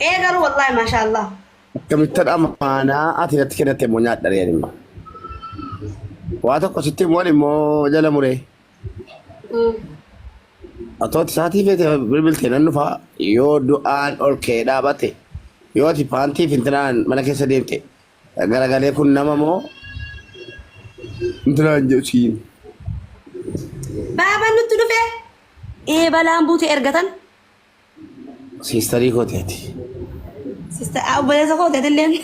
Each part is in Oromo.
ايه قالوا والله ما شاء الله. كم ترى أنا أتي نتكلم تمونيات درياني ما واتو كسيتي مولي مو جل مري مم. أتوت ساتي في بالبل تنانو فا يو دوان أول كيدا باتي يو تي بانتي فينتران منا كيسا ديمتي أغارا غالي كون نما مو انتران جوشين بابا نتلو فيه ايه بلا امبوتي ارغتن سيستري كوتيتي سيستا او بلا زكو تدلين.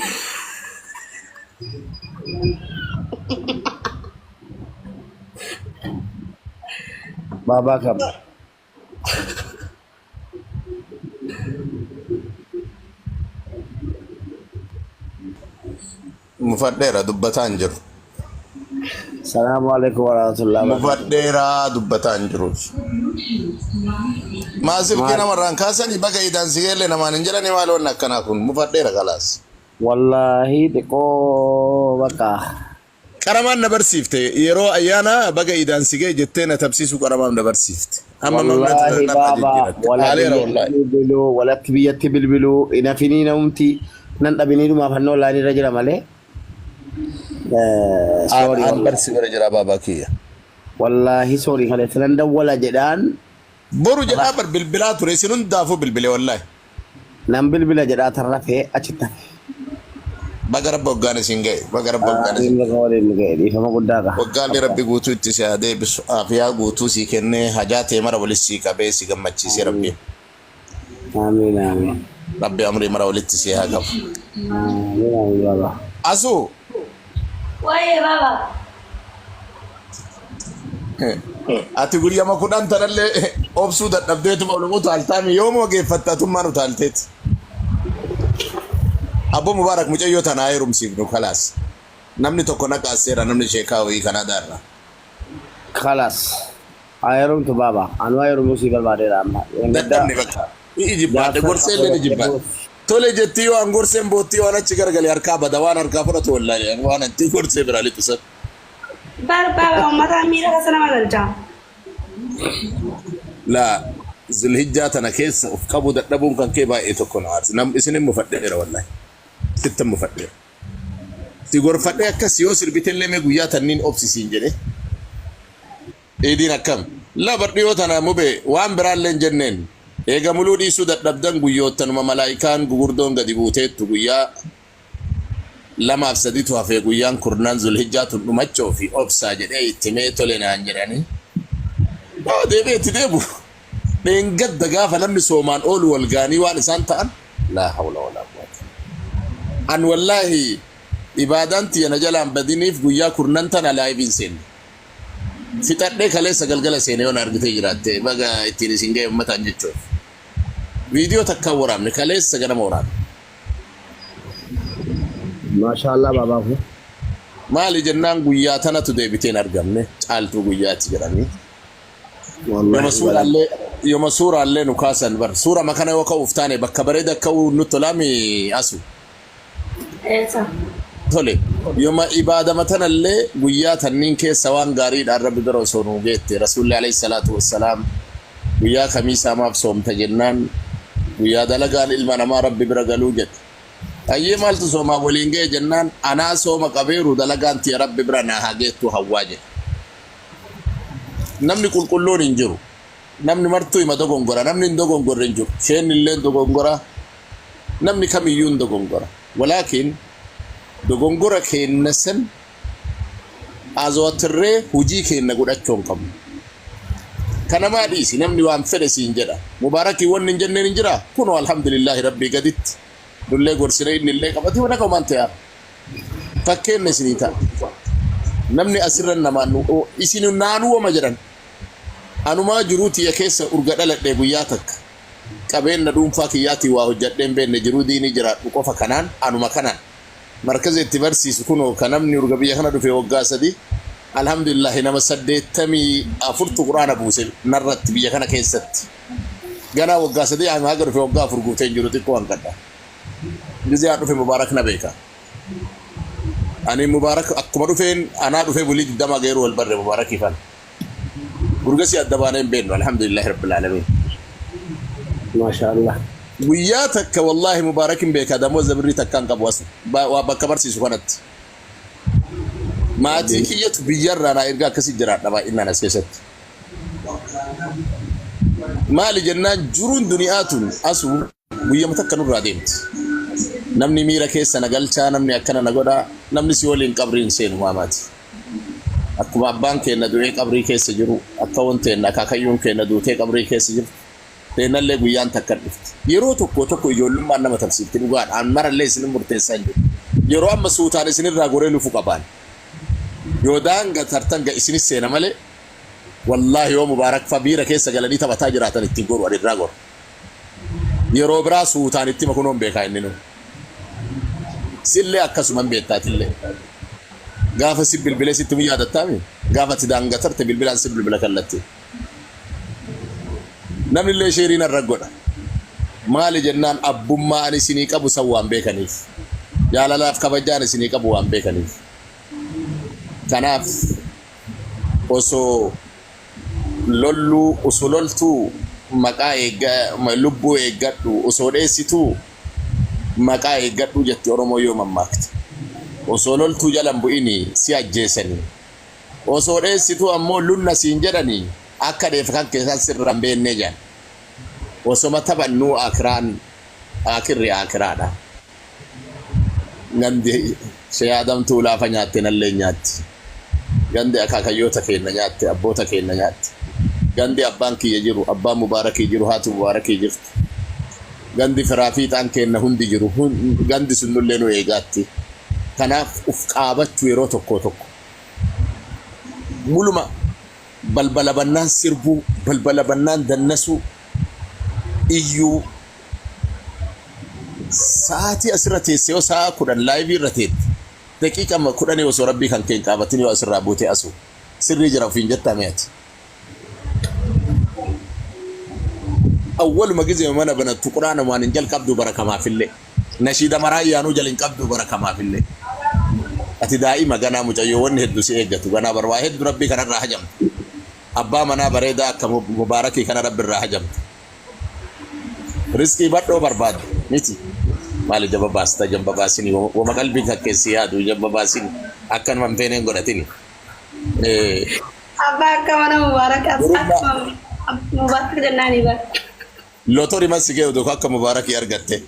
بابا كم مفديرة دبتان جرو. السلام عليكم ورحمة الله وبركاته مفديرة دبتان جرو. ما سيبكينا ما مران كاسني بقى إذا سيجي لنا ما ننجلني مالو نكنا كون مفديرة خلاص. والله تكو بكا كرمان نبرسيفت يرو أيانا بقى إذا سيجي جتنا تبسيسو كرمان نبرسيفت. أما مملت والله نبأ بابا ولا علينا والله. بلبلو ولا كبيت بلبلو إن فيني نومتي ننت بنيرو ما فنو لاني رجلا ماله سوري أنا والله برسي برجع بابا كيا. والله سوري خلي سلند ولا جدان برو جنابر بالبلاد ورسينون دافو بالبلاد والله. نم بلبلا جدا ترفه أشتا بقى رب وقانا سينجي بقى رب وقانا سينجي. إن قولي نقولي فما قدرة وقال لي ربي قوتو اتساعدي بس آفيا قوتو سيكني حاجاتي مرة ولسيكا بيسي قمتشي سي ربي. آمين آمين ربي أمري مرة ولتسيها قف. آمين آمين بابا أسو ويه بابا أتقول يا ما كنا أنت اللي أبسود نبدأت معلومات تعلتامي يوم وقفتت ثم أنا تعلتت أبو مبارك مجيء تناير مسيبنو خلاص نمني تكونا كاسيرا نمني شيكاوي كنا دارنا خلاص أيروم تو بابا أنا أيروم موسيقى بعد رامنا دتني بقى يجيب بعد غرسة اللي نجيب بعد تولي جتيو عن غرسة بوتيو أنا شكر قال يركب دوان أركب فرت ولا يعني وأنا تي غرسة برالي تصير بابا وما تعميرا كسنا ما نرجع. لا ذو الحجة أنا كيس أفكابو دتنبون كان كيبا إيتوكون عارس نم إسنين مفدير والله ستة مفدير تقول فدير كسيو سربيتين لما جويا تنين أوبسيسين جنة إيدينا كم لا برديو تنا مبه وام برال لنجنن إيجا ملودي سودة نبدن جويو تنما ملايكان جوردون قدي بوتيت جويا لما أفسدتها في جويان كورنان ذو الحجة تنمچو في أوبسا جنة تيميتو لنا أنجراني أو ديبي تديبو بين قد دقافة نمني سومان أول والغاني وان سانتان لا حول ولا قوة أن والله إبادانتي أنا جلان بديني في قويا كورنانتان على عيبين سين في ترديك ليس قلقل سيني ونرغتي جراتي بقى اتيني سنجي متان جيتشوف فيديو تكورام نكاليس سجنا مورام ما شاء الله بابا هو مالي جنان قويا تانا تديبتين أرقمني عالتو قويا تجراني والله يوم سورة اللي نكاسن بر سورة ما كان يوقف ثاني بكبريدا كو نطلامي أسو ايه صح. تولي يوم إبادة مثلا اللي ويا تنين كي سوان غاريد الرب درسونه جت رسول الله عليه الصلاة والسلام ويا خميسة ما بصوم تجنان ويا دلقان إلما ما ربي برجلو جت أي مال تصوم أولين جنان أنا صوم كبير دلقان تي ربي برنا هاجت هواجه نمني كلون ينجرو نمني مرتو يما دوغونغورا نمني دوغونغور ينجرو شين اللين دوغونغورا نمني كم يون دوغونغورا ولكن دوغونغورا كين نسن أزواتري هجي كين نقول أتشون كم كان ما ديسي نمني وام فلسي نجرا مباركي ون نجن نجرا كونوا الحمد لله ربي قدت دولي قرسرين اللي قبتي ونكو مانتيا فكين نسنيتا نمني أسرنا ما نو إسينو نانو ومجرن أنا ما جروتي يكيس أرجع لك دبياتك كابين ندوم فاكياتي وهجتين بين جرودي نجرا وقف كنان أنا ما كنان مركز التبرسي سكونه كنامني أرجع بيا في وقاسة دي الحمد لله نما سديت تمي أفرت قرآن أبوسل نرت بيا كنا كيست جانا وقاسة دي أنا هاجر في وقا فرقوتين جروتي كوان كذا جزء في مبارك نبيكا أنا مبارك أكمل فين أنا في بولي قدام غيره والبر مبارك يفعل برجسي الدبانين بينه الحمد لله رب العالمين ما شاء الله وياتك والله مبارك بك هذا مو زبري تكان قبواس وبكبر سي سكنت ما تيكيت بيجر انا ارجع كسجرات دبا ان انا سيست ما لجنان جرون دنياتون اسو ويا متكنوا راديمت نمني ميرا كيس سنغال تا نمني اكنا نغودا نمني سيولين قبرين سين مامات اكو بانك ندوي قبري كيس جرو اكونت نكاكيون كندوتي قبري كيس جرو تنالله غيان تكدفت يرو توكو يولم ما نما تفسير تلغان امر الله سن مرتسان يرو ام سوتان سن راغوري نفو قبان يودان غترتن غ اسن سينا مالي والله يوم مبارك فبيرا كيس غلدي تبتا جراتن تيغور ودي راغور يرو برا سوتان تي مكونون بكايننو سيلي اكسو من بيتاتله غافا سيبل بلا ست ميا دتامي غافا تدان غترت بالبلان سيبل بلا كلتي نمن اللي شيرين الرغودا مال جنان ابوما اني سيني قبو سوان بكنيف يا لالاف كبجان سيني قبو وان بكنيف كناف اوسو لولو اوسولولتو مقا ايغا لبو ايغدو اوسوديسيتو مقا ايغدو جتي اورومو يوم ماكت اوسولولتو جلامبو اني سي اجيسني اوسوديسيتو امو لونا سينجداني akade fakan ke sirran be nejan waso matabannu akran akiri akrada ngande sey adam tula fanyate nalle nyatti gande akaka yota ke nyatti abota ke nyatti gande abanki yajiru abba mubarak yajiru hatu mubarak yajiru gande farafi tanke na hundi jiru gande sunnulle no egatti kanaf ufqabachu yero tokko muluma balbala bannan sirbu balbala bannan dannasu iyu saati asrate seo saa kudan live ratet daqiqa ma kudane waso rabbi kan ken qabatini wasra bote asu sirri jara fin jatta mayat awwal magize mana bana tuqrana man jal qabdu baraka ma fille nashida maraya no jalin qabdu baraka ma fille ati daima gana mujayyo won heddu se egatu gana barwa heddu rabbi kan rahajam abba mana bareda ka mubaraki kana rabbir rahajam rizqi baddo barbad niti mali jaba basta jamba basini wo magalbi ka kesiyadu jamba basini akan mampene ngodatini abba ka mana mubarak mubarak jannani ba lotori masige do ka mubarak yargatte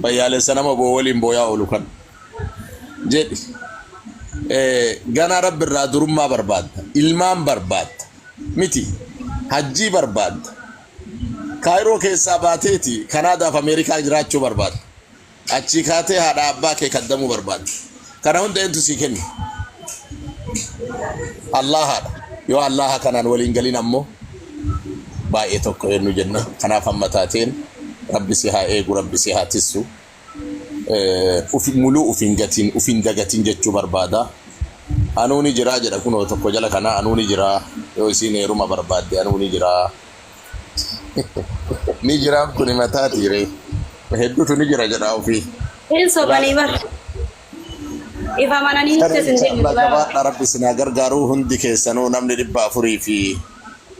bayale sanama bo wolim boya olukan jedi gana rabbir radurumma barbad ilman barbad miti haji barbad kairo ke sabateti canada of america jirachu barbad achi kate hada abba ke kaddamu barbad kana hunde entu sikeni allah yo allah kanan walin galin ammo ba etoko enu janna kana famataten rabbi siha egu rabbi siha tisu ufi mulu ufin dagatin jechu barbada anuni jira jada kuno tokko jala kana anuni jira yo sine ruma barbade anuni jira ni jira kuni matati re heddu to ni jira jada ufi enso bani bar ifa manani tesin ba rabbi sina gargaru hundi kesano namne dibba furi fi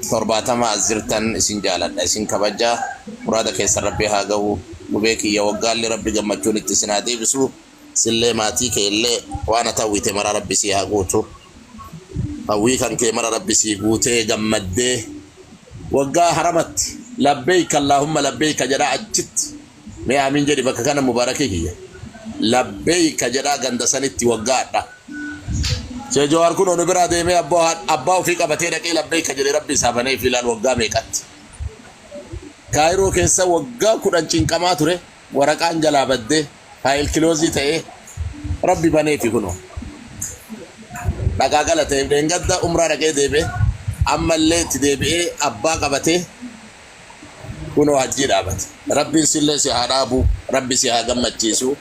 torbatama azirtan isin jalada isin kabaja murada ke sarabbi hagawu mubeki ya wagali rabbi gamachun ittisinade bisu sille mati ke ille wana tawite mara rabbi si hagutu awi kan ke mara rabbi si gute gammadde wagga haramat labbaik allahumma labbaik jada ajit me amin jadi baka kana mubarake hiya labbaik jada ganda sanitti wagga da se jawar kuno no birade me abba fi qabate da ke labbaik jada rabbi sabane filal wagga me kat kairo ke sa wagga kudan cinkama ture waraqan jalabadde file close tae rabbi bane fi kuno daga galate dengadda umra dage debe amma let debe abba qabate kuno haji dabat rabbi sille si hadabu rabbi si hagammachisu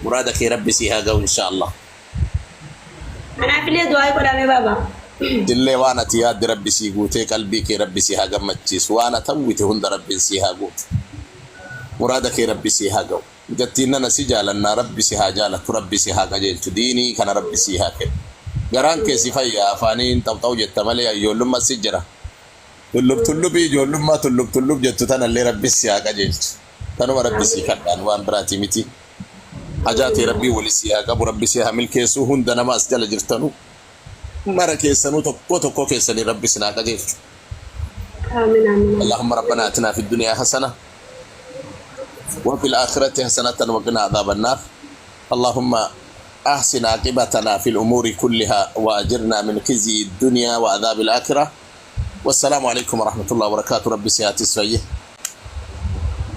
murada ke rabbi si haga inshallah ana fili du'a ko dame baba dille wana tiyad rabbi si gute qalbi ke rabbi si hagammachisu wana tawite hunda rabbi si hagut murada ke rabbi si haga gattina nasijalanna rabbi si hajala rabbi si haga jeltu dini kana rabbi si haga garan ke sifaya fanin tawtaw jettamale ayyolum masjira tullubi ijoollummaa tullub jettu tanallee rabbi si haa qajeelchu. Tanuma rabbi si kadhaan waan biraati miti. Hajaatee rabbii wali si haa qabu rabbi si haa milkeessu hunda nama as jala jirtanu. Mara keessanuu tokko keessanii rabbi si haa qajeelchu. آمين آمين. اللهم ربنا آتنا في الدنيا حسنة وفي الآخرة حسنة وقنا عذاب النار. اللهم أحسن عاقبتنا في الأمور كلها وأجرنا من خزي الدنيا وعذاب الآخرة. والسلام عليكم ورحمة الله وبركاته. ربي سياتي سويه.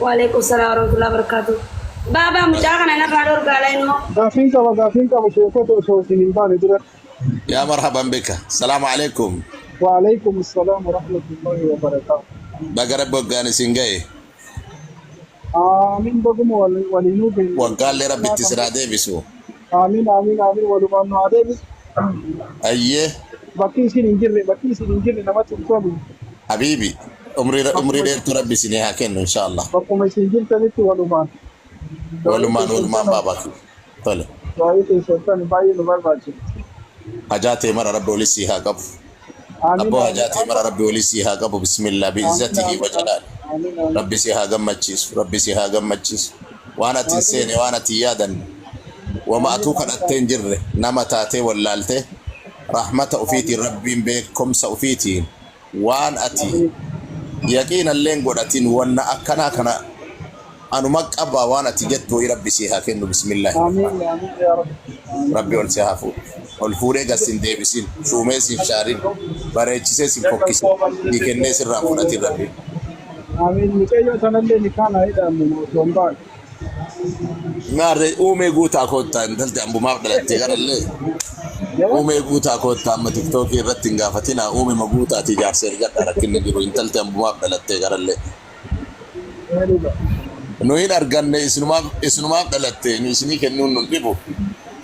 وعليكم السلام ورحمة الله وبركاته. بابا مجاكنا نقرأ قالينو. غافين مشيكته وشوتي من بالي درك. يا مرحبا بك. السلام عليكم. وعليكم السلام ورحمة الله وبركاته. بقرب بقاني سنجاي. آمين بقوم ولينو بين. وقال لي ربي تسرع ديبسو. آمين آمين آمين ولبانو عديبس. أيه. بكي سنجر نما تنقلوا. حبيبي عمري دير ربي سنيها كن إن شاء الله. بقوم سنجر تنتي ولمان باباك. طلع. وعيت الشيطان باي نمر باجي. حاجاتي مرة ربي ولسيها قبل. أبو حاجاتي مرة ربي ولسيها قبل بسم الله بعزته وجلاله. ربي سيها قمتشيس وانا تنسيني وانا تيادا وما أتوك التنجر نما تاتي واللالتي رحمة أفيتي ربي بكم سأفيتي وان أتي يقين اللين قدتين وانا أكنا كنا أنا مقابا وانا تجدت ربي سيها كنو بسم الله. آمين آمين يا رب. ربي ولسيها فوق والفوري قسين ديبسين شوميسين شارين باريتشيسين فوكسين يكنيسين رافونتي ربي. آمين مكيو تنلي نكانا إذا من وطنبال. Ngare ume guutaa kottaa intalti ambumaaf dhalattee garallee ume guutaa kottaa amma tiktookii irratti hin gaafatina ume maguutaati jaarsee gadhaa rakkinni jiru intalti ambumaaf dhalattee garallee nu hin arganne isinumaaf dhalattee nu isinii kennuun nun dhibu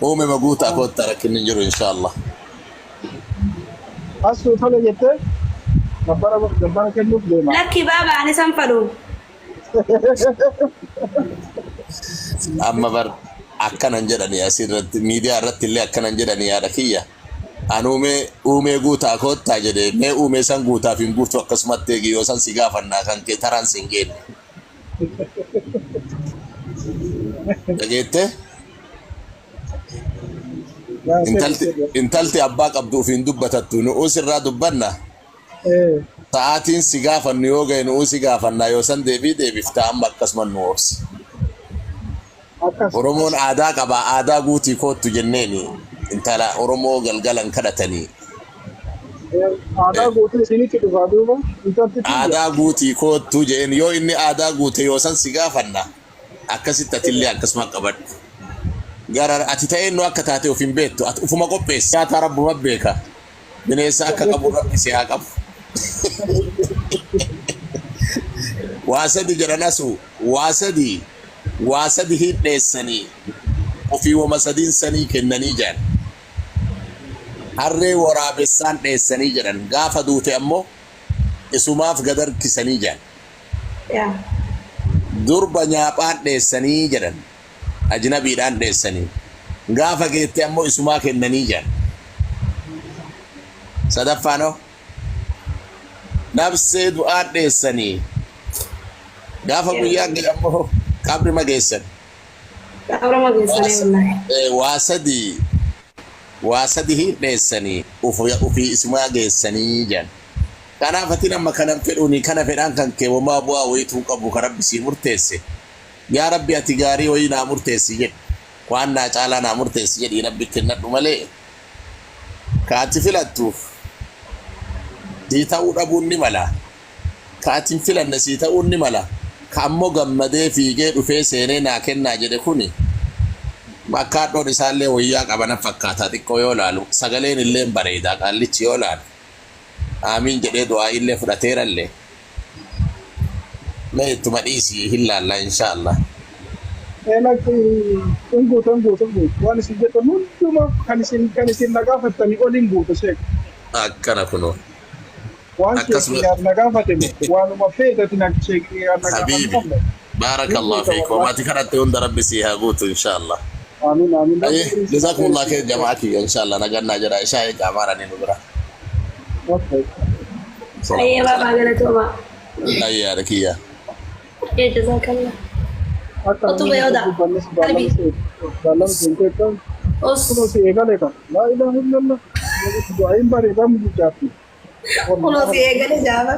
ume maguutaa kottaa rakkinni jiru inshaallah. Asuu tole jettee gabbara kennuuf deema. Lakki baba ani sanfadu. Amma bar akkanan jedhani asirratti miidiyaa irratti illee akkanan jedhani yaada kiyya. An uumee guutaa kottaa jedhee mee uumee san guutaaf hin guutu akkasumatti eegi yoo san si gaafannaa kan kee taraan si hin geenne. Dhageettee? Intalti abbaa qabduuf hin dubbatattu nu'uu sirraa dubbanna. Sa'aatiin si gaafannu yoo ga'e nu'uu si gaafannaa yoo san deebiftaa amma akkasuma nu oobsi. Oromoon aadaa qaba aadaa guutii kootu jenneeni intala Oromoo galgalan kadhatanii. Aadaa guutii isinitti dhufaa duuba. Aadaa guutii kootu jeen yoo inni aadaa guute yoo san si gaafanna akkasitti atillee akkasuma qabadhu. Gara ati ta'een nu akka taate of hin beektu ati ufuma qopheessi. Nyaata rabbuma beeka bineensa akka qabu rabbi si haa qabu. Waa sadi jedhanasu waa sadi hidheessanii ofii wama sadiin sanii kennanii jedhan harree waraabessaan dheessanii jedhan gaafa duute ammoo isumaaf gad harkisanii jedhan durba nyaaphaan dheessanii jedhan ajnabiidhaan dheessanii gaafa geette ammoo isumaa kennanii jedhan sadaffaanoo nabsee du'aan dheessanii gaafa guyyaa gad ammoo qabri mageessan. Waa sadi hidheessanii ufii isumaa geessanii jedhan. Kanaaf ati nama kanan fedhuuni kana fedhaan kan kee wamaa bu'aa wayituu qabu kan rabbi sii murteesse. Yaa rabbi ati gaarii wayii naa murteessi jedhi. Waan naa caalaa naa murteessi jedhii rabbi kennadhu malee. Kaati filattuuf sii ta'uu dhabuun ni mala. Kaatiin filanne sii ta'uun ni mala. Kammo gammadee fiigee dhufee seenee naa kennaa jedhe kuni bakkaadhoon isaallee wayyaa qabana fakkaataa xiqqoo yoo laalu sagaleen illee bareedaa qaallichi yoo laalu aamiin jedhee du'aa illee fudhateerallee mee ittuma dhiisii hin laallaa inshaallah. Tunggu waan isin jettan hunduma kan isin nagaafattanii oliin guutu sheek. Akkana kunoo. Waan sheekii nagaafate waanuma feetati sheekii habiibi baarakallahu fiik wamaati kanatti hunda rabbi sii haa guutu inshaallah. Amiin amiin. Jazakumullah khair jamaa kiyya inshaallah nagannaa jira ishaa eegaa maaranii nu bira. Ayyee baabaa galatooma. Ayyaara kiyya. Jazakallah. Akka Otu bayoda. Qalbii. dalam sente kan Os. kuno si egale kan la ilaha illallah. Doain bare bam dijati. Kuno si eegale jaaba.